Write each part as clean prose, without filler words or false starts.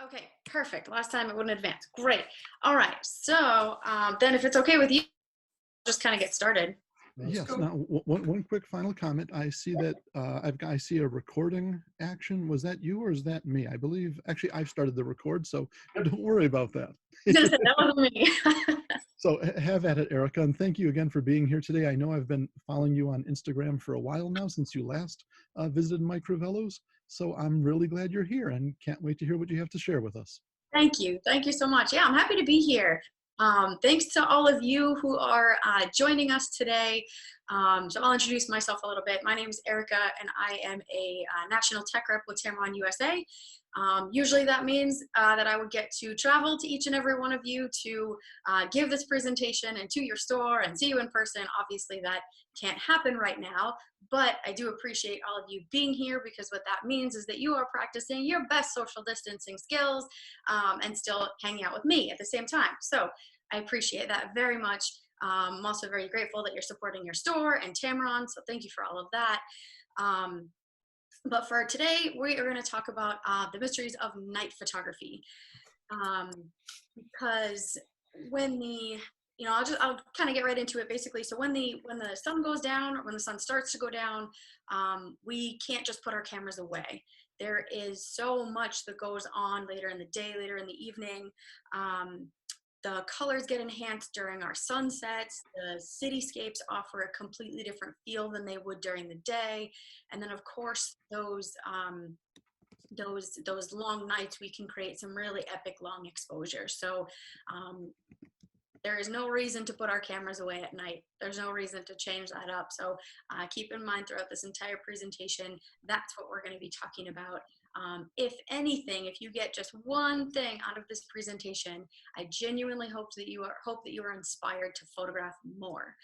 Okay, perfect. Last time it wouldn't advance. Great. All right. So then if it's okay with you, just kind of get started. Yes. Now, one quick final comment. I see that I see a recording action. Was that you or is that me? I believe actually I've started the record, so don't worry about that. That wasn't me. So have at it, Erica, and thank you again for being here today. I know I've been following you on Instagram for a while now since you last visited my Crivellos, so I'm really glad you're here and can't wait to hear what you have to share with us. Thank you. Thank you so much. Yeah, I'm happy to be here. Thanks to all of you who are joining us today. So I'll introduce myself a little bit. My name is Erica, and I am a national tech rep with Tamron USA. Usually that means that I would get to travel to each and every one of you to give this presentation and to your store and see you in person. Obviously that can't happen right now, but I do appreciate all of you being here, because what that means is that you are practicing your best social distancing skills and still hanging out with me at the same time. So I appreciate that very much. I'm also very grateful that you're supporting your store and Tamron, so thank you for all of that. But for today, we are going to talk about the mysteries of night photography, because when the I'll kind of get right into it basically. So when the sun goes down, or when the sun starts to go down, we can't just put our cameras away. There is so much that goes on later in the day, later in the evening. The colors get enhanced during our sunsets. The cityscapes offer a completely different feel than they would during the day. And then of course, those long nights, we can create some really epic long exposure. So there is no reason to put our cameras away at night. There's no reason to change that up. So keep in mind throughout this entire presentation, that's what we're going to be talking about. If anything, if you get just one thing out of this presentation, I genuinely hope that you are inspired to photograph more.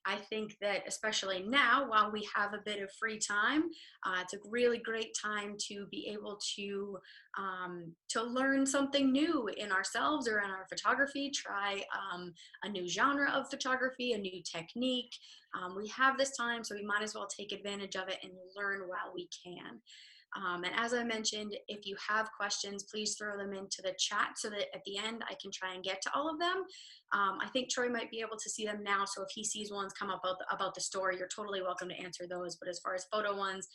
I think that especially now, while we have a bit of free time, it's a really great time to be able to learn something new in ourselves or in our photography, try a new genre of photography, a new technique. We have this time, so we might as well take advantage of it and learn while we can. And as I mentioned, if you have questions, please throw them into the chat so that at the end I can try and get to all of them. I think Troy might be able to see them now, so if he sees ones come up about the story, you're totally welcome to answer those. But as far as photo ones,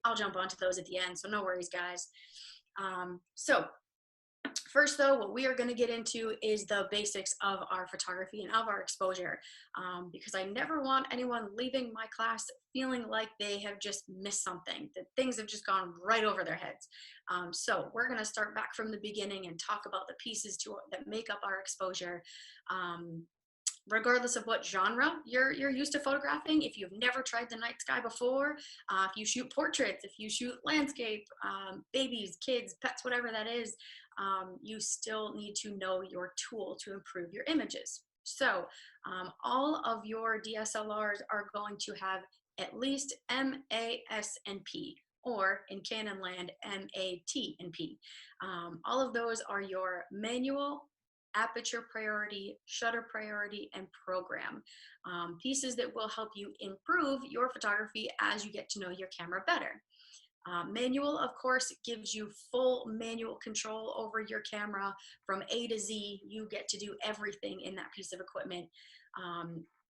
I'll jump onto those at the end, so no worries, guys. So first, though, what we are going to get into is the basics of our photography and of our exposure, because I never want anyone leaving my class feeling like they have just missed something, that things have just gone right over their heads. So we're going to start back from the beginning and talk about the pieces that make up our exposure. Regardless of what genre you're used to photographing, if you've never tried the night sky before, if you shoot portraits, if you shoot landscape, babies, kids, pets, whatever that is, you still need to know your tool to improve your images. So all of your DSLRs are going to have at least MAS and P, or in Canon land, MAT and P. All of those are your manual, aperture priority, shutter priority, and program. Pieces that will help you improve your photography as you get to know your camera better. Manual, of course, gives you full manual control over your camera from A to Z. You get to do everything in that piece of equipment.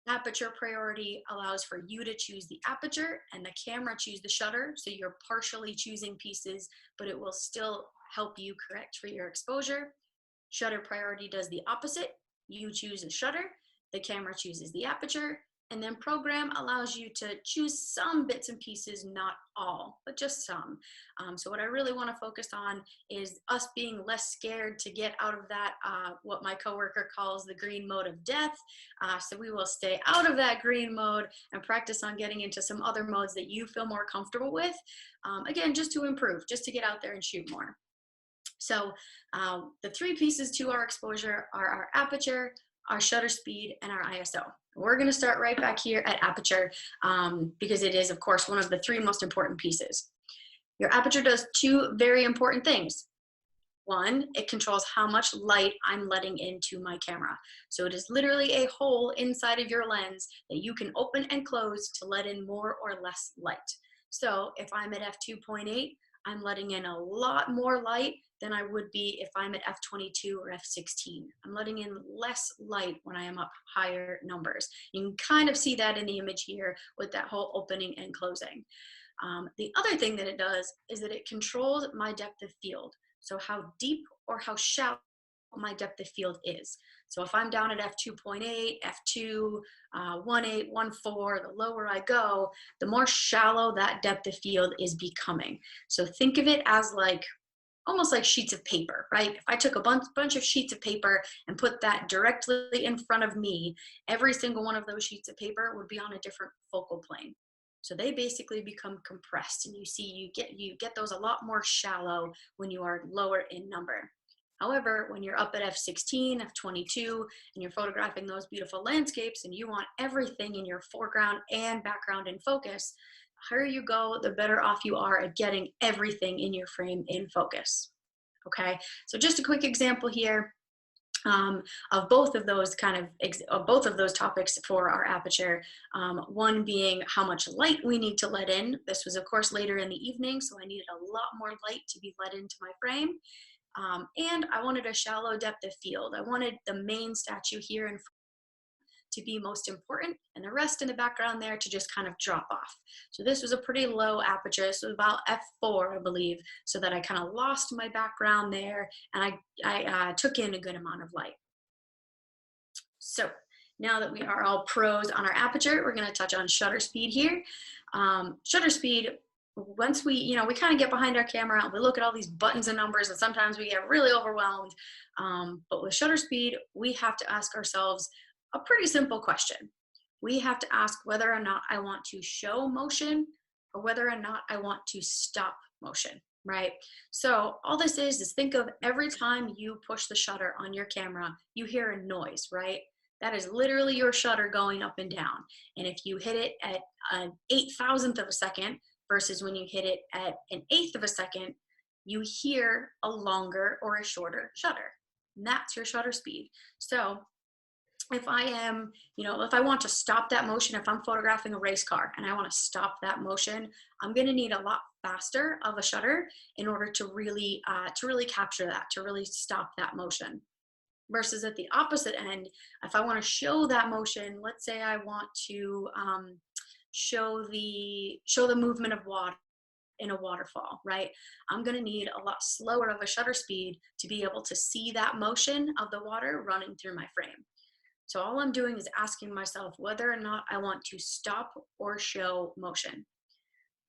Aperture priority allows for you to choose the aperture and the camera choose the shutter. So you're partially choosing pieces, but it will still help you correct for your exposure. Shutter priority does the opposite. You choose a shutter, the camera chooses the aperture, and then program allows you to choose some bits and pieces, not all, but just some. So what I really want to focus on is us being less scared to get out of that, what my coworker calls the green mode of death. So we will stay out of that green mode and practice on getting into some other modes that you feel more comfortable with. Again, just to improve, just to get out there and shoot more. So the three pieces to our exposure are our aperture, our shutter speed, and our ISO. We're going to start right back here at aperture, because it is, of course, one of the three most important pieces. Your aperture does two very important things. One, it controls how much light I'm letting into my camera. So it is literally a hole inside of your lens that you can open and close to let in more or less light. So if I'm at f2.8, I'm letting in a lot more light than I would be if I'm at f22 or f16. I'm letting in less light when I am up higher numbers. You can kind of see that in the image here with that whole opening and closing. The other thing that it does is that it controls my depth of field. So how deep or how shallow my depth of field is. So if I'm down at f2.8, f2, 1.8, 1.4, the lower I go, the more shallow that depth of field is becoming. So think of it as like almost like sheets of paper, right? If I took a bunch of sheets of paper and put that directly in front of me, every single one of those sheets of paper would be on a different focal plane. So they basically become compressed, and you get those a lot more shallow when you are lower in number. However, when you're up at f16, f22, and you're photographing those beautiful landscapes and you want everything in your foreground and background in focus, the higher you go, the better off you are at getting everything in your frame in focus. Okay, so just a quick example here of both of those both of those topics for our aperture. One being how much light we need to let in. This was of course later in the evening, so I needed a lot more light to be let into my frame. And I wanted a shallow depth of field. I wanted the main statue here in to be most important and the rest in the background there to just kind of drop off. So this was a pretty low aperture, so about f4, I believe, so that I kind of lost my background there and I took in a good amount of light. So now that we are all pros on our aperture, we're going to touch on shutter speed here. Shutter speed, once we kind of get behind our camera and we look at all these buttons and numbers, and sometimes we get really overwhelmed. But with shutter speed, we have to ask ourselves a pretty simple question. We have to ask whether or not I want to show motion or whether or not I want to stop motion, right? So all this is think of every time you push the shutter on your camera, you hear a noise, right? That is literally your shutter going up and down. And if you hit it at an 8,000th of a second versus when you hit it at an eighth of a second, you hear a longer or a shorter shutter. And that's your shutter speed. So if I am, if I want to stop that motion, if I'm photographing a race car and I want to stop that motion, I'm going to need a lot faster of a shutter in order to really capture that, to really stop that motion. Versus at the opposite end, if I want to show that motion, let's say I want to show the movement of water in a waterfall, right? I'm going to need a lot slower of a shutter speed to be able to see that motion of the water running through my frame. So all I'm doing is asking myself whether or not I want to stop or show motion.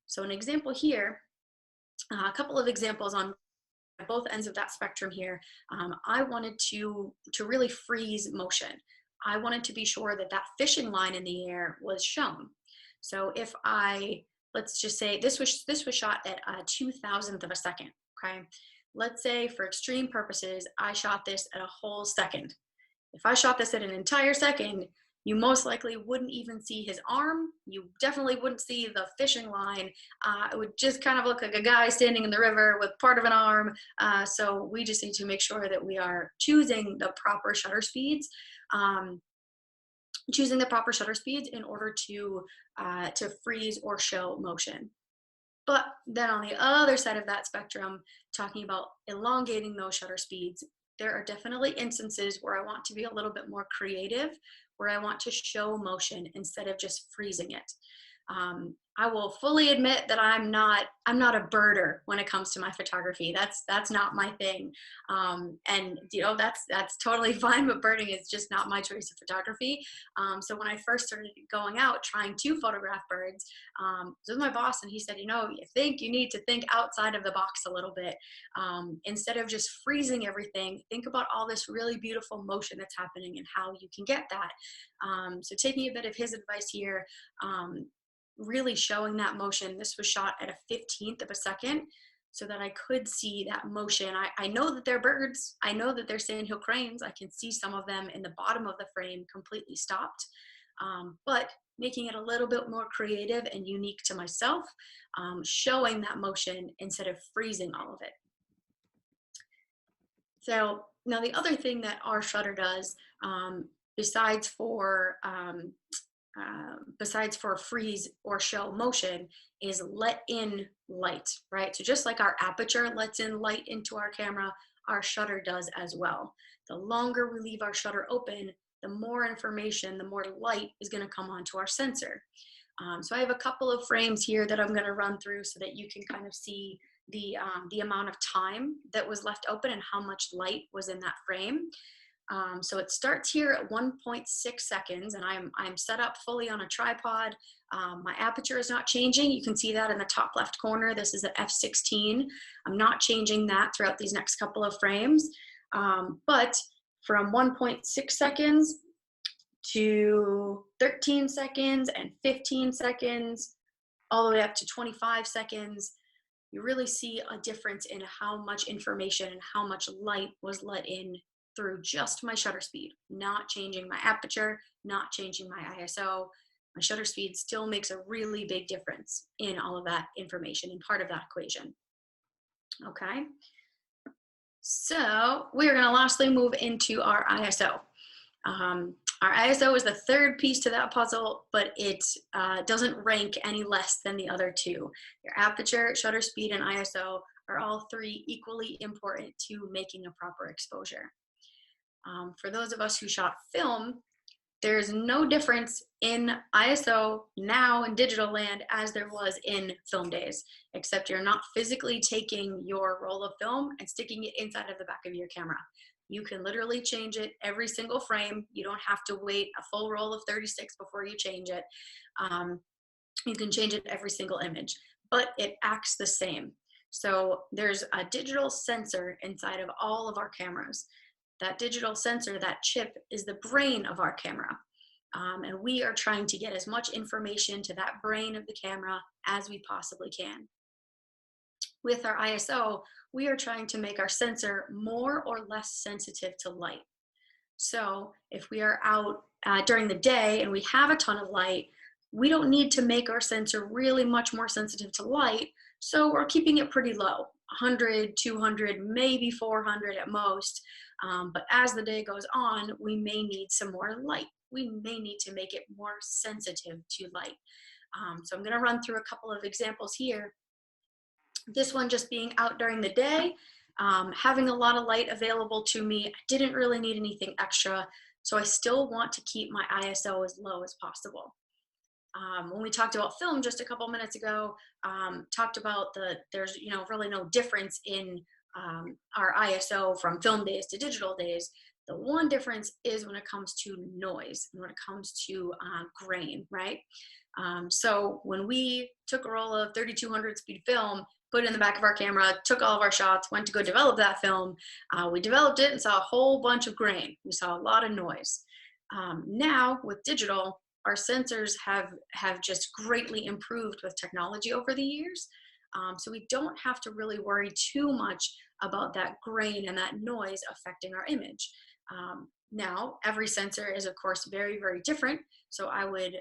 So an example here, a couple of examples on both ends of that spectrum here. I wanted to really freeze motion. I wanted to be sure that that fishing line in the air was shown. So if let's just say this was shot at a 2,000th of a second, okay? Let's say for extreme purposes, I shot this at a whole second. If I shot this at an entire second, you most likely wouldn't even see his arm. You definitely wouldn't see the fishing line. It would just kind of look like a guy standing in the river with part of an arm. So we just need to make sure that we are choosing the proper shutter speeds. In order to freeze or show motion. But then on the other side of that spectrum, talking about elongating those shutter speeds, there are definitely instances where I want to be a little bit more creative, where I want to show motion instead of just freezing it. I will fully admit that I'm not a birder when it comes to my photography. That's not my thing, and that's totally fine. But birding is just not my choice of photography. So when I first started going out trying to photograph birds, I was with my boss, and he said, you need to think outside of the box a little bit. Instead of just freezing everything, think about all this really beautiful motion that's happening and how you can get that. So taking a bit of his advice here. Really showing that motion. This was shot at a 15th of a second so that I could see that motion. I know that they're birds. I know that they're sandhill cranes. I can see some of them in the bottom of the frame completely stopped, but making it a little bit more creative and unique to myself, showing that motion instead of freezing all of it. So now the other thing that our shutter does, besides for besides for freeze or show motion, is let in light, right? So just like our aperture lets in light into our camera, our shutter does as well. The longer we leave our shutter open, the more information, the more light is going to come onto our sensor. So I have a couple of frames here that I'm going to run through so that you can kind of see the amount of time that was left open and how much light was in that frame. So it starts here at 1.6 seconds, and I'm set up fully on a tripod. My aperture is not changing. You can see that in the top left corner. This is an f/16. I'm not changing that throughout these next couple of frames. But from 1.6 seconds to 13 seconds and 15 seconds, all the way up to 25 seconds, you really see a difference in how much information and how much light was let in through just my shutter speed, not changing my aperture, not changing my ISO. My shutter speed still makes a really big difference in all of that information and part of that equation. Okay, so we're going to lastly move into our ISO. Our ISO is the third piece to that puzzle, but it doesn't rank any less than the other two. Your aperture, shutter speed, and ISO are all three equally important to making a proper exposure. For those of us who shot film, there's no difference in ISO now in digital land as there was in film days, except you're not physically taking your roll of film and sticking it inside of the back of your camera. You can literally change it every single frame. You don't have to wait a full roll of 36 before you change it. You can change it every single image, but it acts the same. So there's a digital sensor inside of all of our cameras. That digital sensor, that chip, is the brain of our camera. And we are trying to get as much information to that brain of the camera as we possibly can. With our ISO, we are trying to make our sensor more or less sensitive to light. So if we are out during the day and we have a ton of light, we don't need to make our sensor really much more sensitive to light. So we're keeping it pretty low, 100, 200, maybe 400 at most. But as the day goes on, we may need some more light. We may need to make it more sensitive to light. So I'm going to run through a couple of examples here. This one just being out during the day, having a lot of light available to me. I didn't really need anything extra, so I still want to keep my ISO as low as possible. When we talked about film just a couple minutes ago, talked about there's really no difference in our ISO from film days to digital days. The one difference is when it comes to noise and when it comes to grain, right? So when we took a roll of 3200 speed film, put it in the back of our camera, took all of our shots, went to go develop that film, we developed it and saw a whole bunch of grain. We saw a lot of noise. Now with digital, our sensors have just greatly improved with technology over the years. So we don't have to really worry too much about that grain and that noise affecting our image. Now, every sensor is of course very, very different. So I would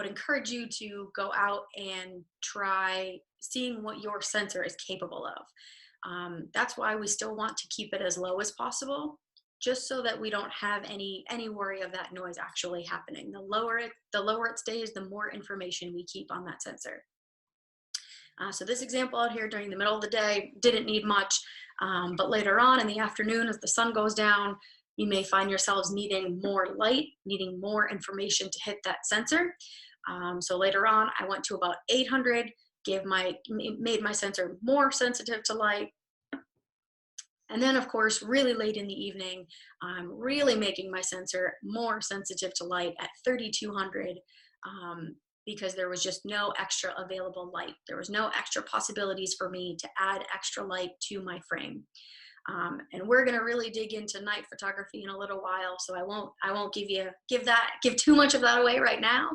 encourage you to go out and try seeing what your sensor is capable of. That's why we still want to keep it as low as possible, just so that we don't have any worry of that noise actually happening. The lower it stays, the more information we keep on that sensor. So this example out here during the middle of the day didn't need much, but later on in the afternoon as the sun goes down, you may find yourselves needing more light, needing more information to hit that sensor. So later on, I went to about 800, made my sensor more sensitive to light. And then of course, really late in the evening, I'm really making my sensor more sensitive to light at 3200 because there was just no extra available light. There was no extra possibilities for me to add extra light to my frame. And we're going to really dig into night photography in a little while, so I won't give too much of that away right now.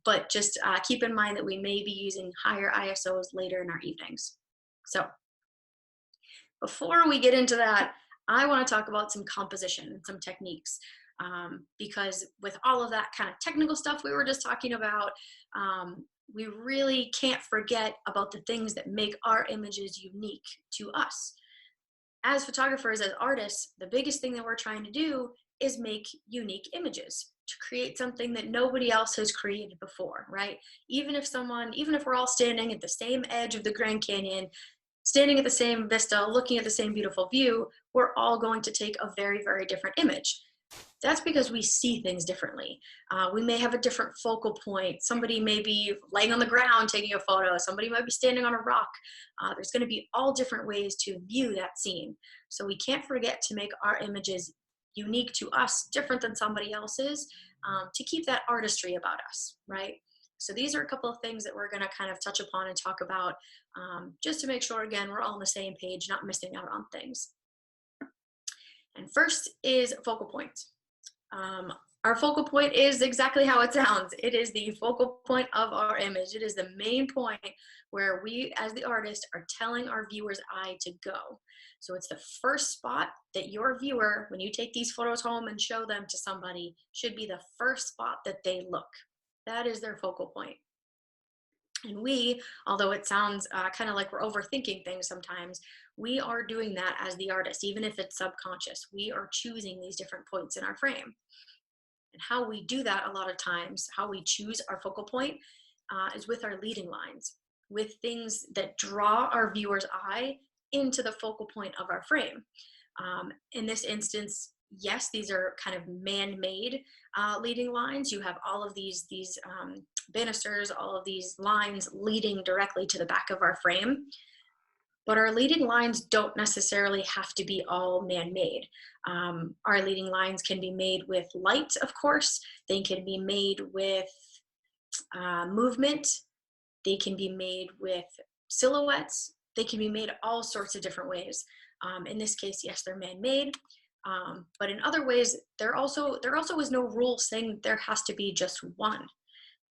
But just keep in mind that we may be using higher ISOs later in our evenings. So before we get into that, I want to talk about some composition and some techniques. Because with all of that kind of technical stuff we were just talking about, we really can't forget about the things that make our images unique to us. As photographers, as artists, the biggest thing that we're trying to do is make unique images. to create something that nobody else has created before, right? Even if we're all standing at the same edge of the Grand Canyon, standing at the same vista, looking at the same beautiful view, we're all going to take a very, very different image. That's because we see things differently. We may have a different focal point. Somebody may be laying on the ground taking a photo. Somebody might be standing on a rock. There's going to be all different ways to view that scene. So we can't forget to make our images unique to us, different than somebody else's, to keep that artistry about us, right? So these are a couple of things that we're going to kind of touch upon and talk about, just to make sure, again, we're all on the same page, not missing out on things. And first is focal point. Our focal point is exactly how it sounds. It is the focal point of our image. It is the main point where we, as the artist, are telling our viewer's eye to go. So it's the first spot that your viewer, when you take these photos home and show them to somebody, should be the first spot that they look. That is their focal point. And we, although it sounds kind of like we're overthinking things sometimes, we are doing that as the artist, even if it's subconscious. We are choosing these different points in our frame. And how we do that a lot of times, how we choose our focal point is with our leading lines, with things that draw our viewer's eye into the focal point of our frame. In this instance, yes, these are kind of man-made leading lines. You have all of these banisters, all of these lines leading directly to the back of our frame. But our leading lines don't necessarily have to be all man-made. Our leading lines can be made with light, of course. They can be made with movement. They can be made with silhouettes. They can be made all sorts of different ways. In this case, yes, they're man-made. But in other ways, there also is no rule saying there has to be just one.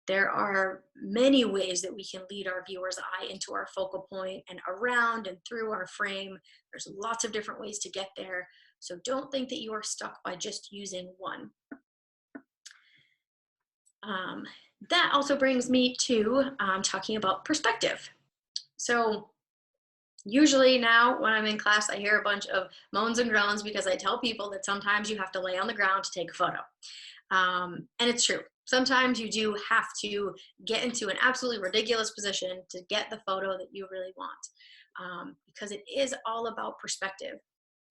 There are many ways that we can lead our viewer's eye into our focal point and around and through our frame. There's lots of different ways to get there. So don't think that you are stuck by just using one. That also brings me to talking about perspective. So usually now when I'm in class, I hear a bunch of moans and groans because I tell people that sometimes you have to lay on the ground to take a photo. And it's true. Sometimes you do have to get into an absolutely ridiculous position to get the photo that you really want, because it is all about perspective.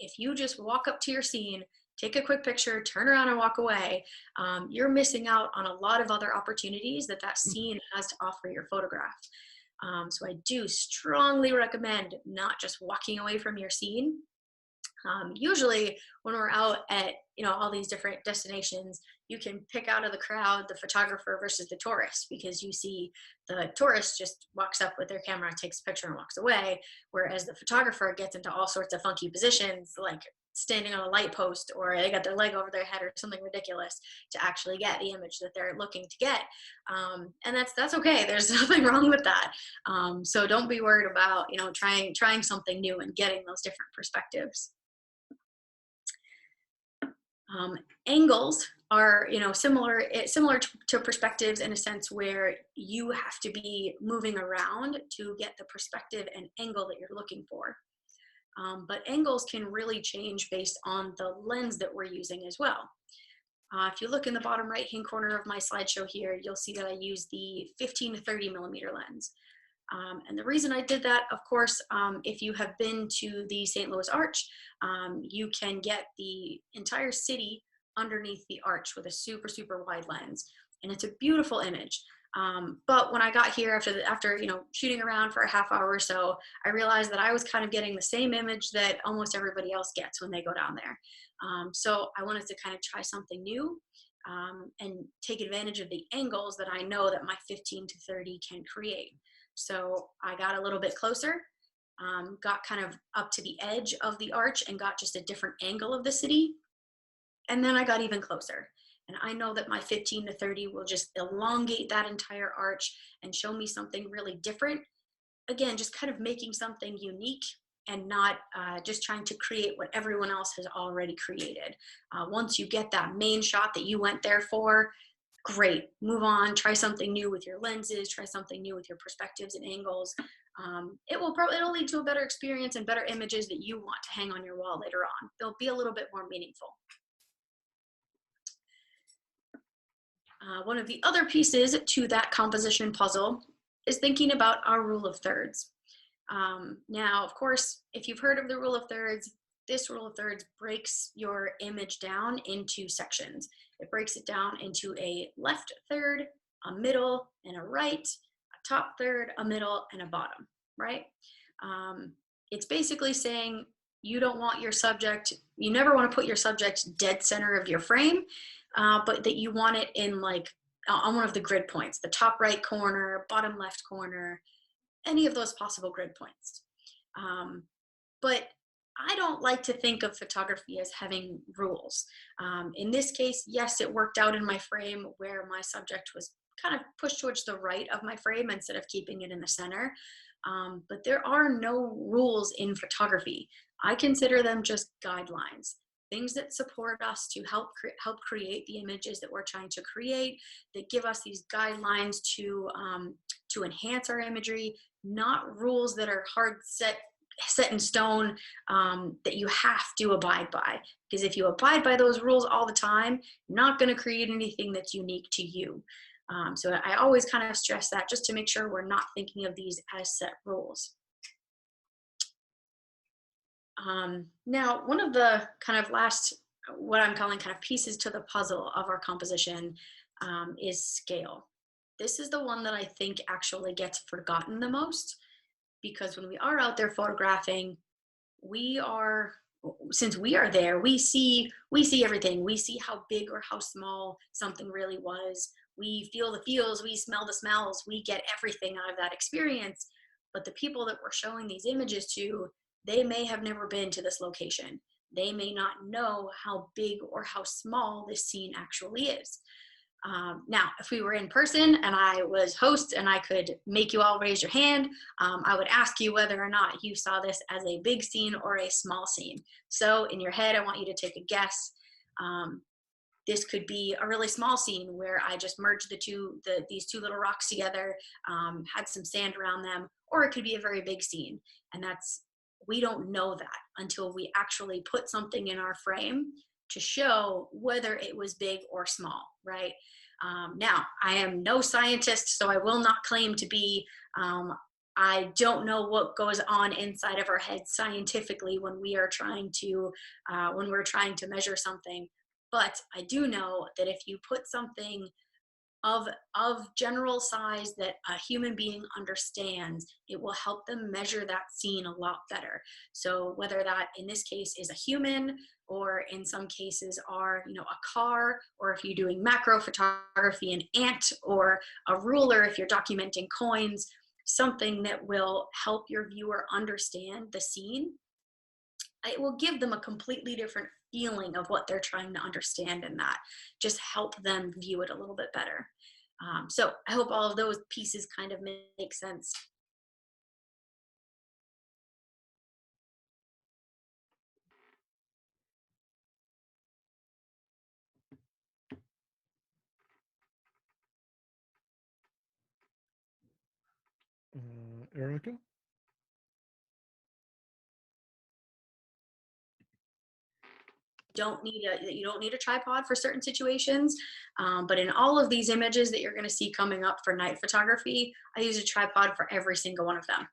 If you just walk up to your scene, take a quick picture, turn around and walk away, you're missing out on a lot of other opportunities that scene has to offer your photograph. So I do strongly recommend not just walking away from your scene. Usually when we're out at all these different destinations, you can pick out of the crowd the photographer versus the tourist, because you see the tourist just walks up with their camera, takes a picture and walks away, whereas the photographer gets into all sorts of funky positions, like standing on a light post, or they got their leg over their head or something ridiculous to actually get the image that they're looking to get. And that's okay. There's nothing wrong with that. So don't be worried about trying something new and getting those different perspectives. Angles are similar to perspectives in a sense where you have to be moving around to get the perspective and angle that you're looking for. But angles can really change based on the lens that we're using as well. If you look in the bottom right hand corner of my slideshow here, you'll see that I use the 15 to 30 millimeter lens. And the reason I did that, of course, if you have been to the St. Louis Arch, you can get the entire city underneath the arch with a super, super wide lens. And it's a beautiful image. But when I got here after shooting around for a half hour or so, I realized that I was kind of getting the same image that almost everybody else gets when they go down there. So I wanted to kind of try something new and take advantage of the angles that I know that my 15 to 30 can create. So I got a little bit closer, got kind of up to the edge of the arch and got just a different angle of the city. And then I got even closer. And I know that my 15 to 30 will just elongate that entire arch and show me something really different. Again, just kind of making something unique and not just trying to create what everyone else has already created. Once you get that main shot that you went there for, great, move on, try something new with your lenses, try something new with your perspectives and angles. It'll lead to a better experience and better images that you want to hang on your wall later on. They'll be a little bit more meaningful. One of the other pieces to that composition puzzle is thinking about our rule of thirds. Now, of course, if you've heard of the rule of thirds, this rule of thirds breaks your image down into sections. It breaks it down into a left third, a middle, and a right, a top third, a middle, and a bottom, right? It's basically saying you don't want your subject, you never want to put your subject dead center of your frame, but that you want it in like on one of the grid points, the top right corner, bottom left corner, any of those possible grid points. But I don't like to think of photography as having rules. In this case, yes, it worked out in my frame where my subject was kind of pushed towards the right of my frame instead of keeping it in the center. But there are no rules in photography. I consider them just guidelines, things that support us to help create the images that we're trying to create, that give us these guidelines to enhance our imagery, not rules that are hard set in stone that you have to abide by. Because if you abide by those rules all the time, you're not going to create anything that's unique to you. So I always kind of stress that just to make sure we're not thinking of these as set rules. Now, one of the kind of last, what I'm calling kind of pieces to the puzzle of our composition is scale. This is the one that I think actually gets forgotten the most, because when we are out there photographing, since we are there, we see everything. We see how big or how small something really was. We feel the feels, we smell the smells, we get everything out of that experience. But the people that we're showing these images to, they may have never been to this location. They may not know how big or how small this scene actually is. Now, if we were in person and I was host and I could make you all raise your hand, I would ask you whether or not you saw this as a big scene or a small scene. So in your head, I want you to take a guess. This could be a really small scene where I just merged these two little rocks together, had some sand around them, or it could be a very big scene. And we don't know that until we actually put something in our frame to show whether it was big or small, right? Now, I am no scientist, so I will not claim to be. I don't know what goes on inside of our heads scientifically when we're trying to measure something. But I do know that if you put something of general size that a human being understands, it will help them measure that scene a lot better. So whether that in this case is a human, or in some cases are a car, or if you're doing macro photography, an ant, or a ruler if you're documenting coins, something that will help your viewer understand the scene, it will give them a completely different feeling of what they're trying to understand, and that just help them view it a little bit better. So I hope all of those pieces kind of make sense. Erica? You don't need a tripod for certain situations, but in all of these images that you're going to see coming up for night photography, I use a tripod for every single one of them.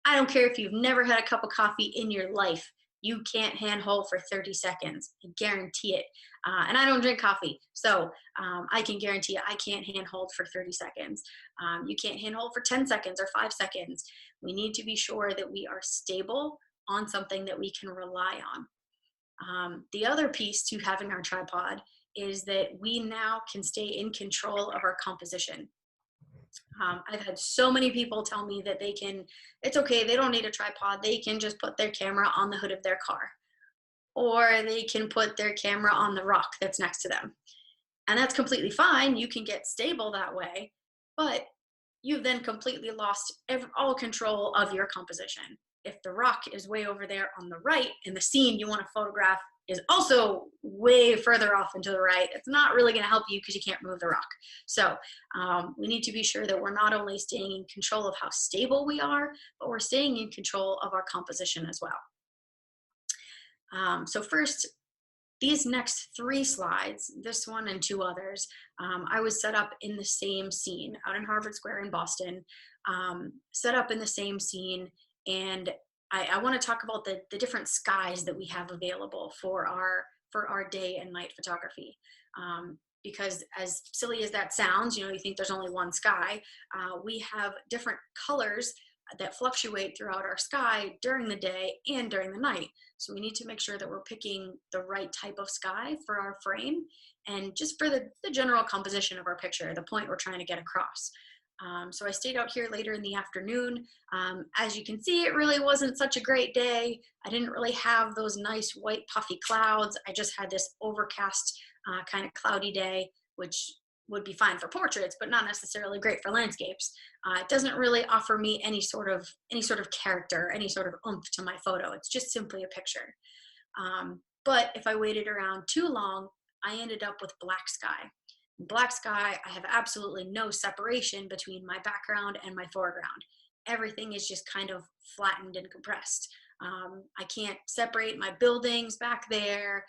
I don't care if you've never had a cup of coffee in your life, you can't handhold for 30 seconds. I guarantee it. And I don't drink coffee, so I can guarantee I can't handhold for 30 seconds. You can't handhold for 10 seconds or 5 seconds. We need to be sure that we are stable on something that we can rely on. The other piece to having our tripod is that we now can stay in control of our composition. I've had so many people tell me that it's okay, they don't need a tripod, they can just put their camera on the hood of their car, or they can put their camera on the rock that's next to them. And that's completely fine, you can get stable that way, but you've then completely lost all control of your composition. If the rock is way over there on the right and the scene you want to photograph is also way further off and to the right, it's not really going to help you because you can't move the rock. So we need to be sure that we're not only staying in control of how stable we are, but we're staying in control of our composition as well. So first, these next three slides, this one and two others, I was set up in the same scene out in Harvard Square in Boston, set up in the same scene. And I want to talk about the different skies that we have available for our day and night photography. Because as silly as that sounds, you think there's only one sky, we have different colors that fluctuate throughout our sky during the day and during the night. So we need to make sure that we're picking the right type of sky for our frame and just for the general composition of our picture, the point we're trying to get across. So I stayed out here later in the afternoon. As you can see, it really wasn't such a great day. I didn't really have those nice white puffy clouds. I just had this overcast kind of cloudy day, which would be fine for portraits, but not necessarily great for landscapes. It doesn't really offer me any sort of character, any sort of oomph to my photo. It's just simply a picture. But if I waited around too long, I ended up with black sky. In black sky, I have absolutely no separation between my background and my foreground. Everything is just kind of flattened and compressed. I can't separate my buildings back there.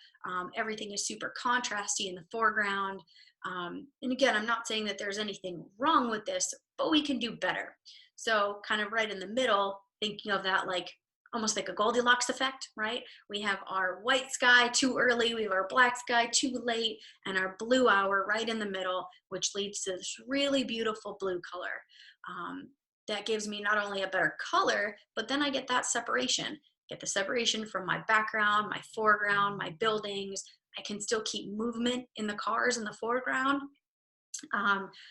Everything is super contrasty in the foreground. And again, I'm not saying that there's anything wrong with this, but we can do better. So kind of right in the middle, thinking of that like almost like a Goldilocks effect, right? We have our white sky too early, we have our black sky too late, and our blue hour right in the middle, which leads to this really beautiful blue color. That gives me not only a better color, but then I get that separation. Get the separation from my background, my foreground, my buildings. I can still keep movement in the cars in the foreground.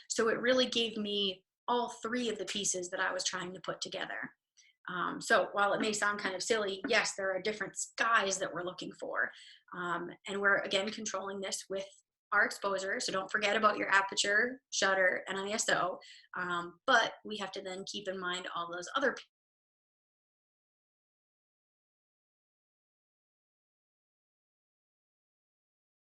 So it really gave me all three of the pieces that I was trying to put together. So while it may sound kind of silly, yes, there are different skies that we're looking for. And we're, again, controlling this with our exposure. So don't forget about your aperture, shutter, and ISO. But we have to then keep in mind all those other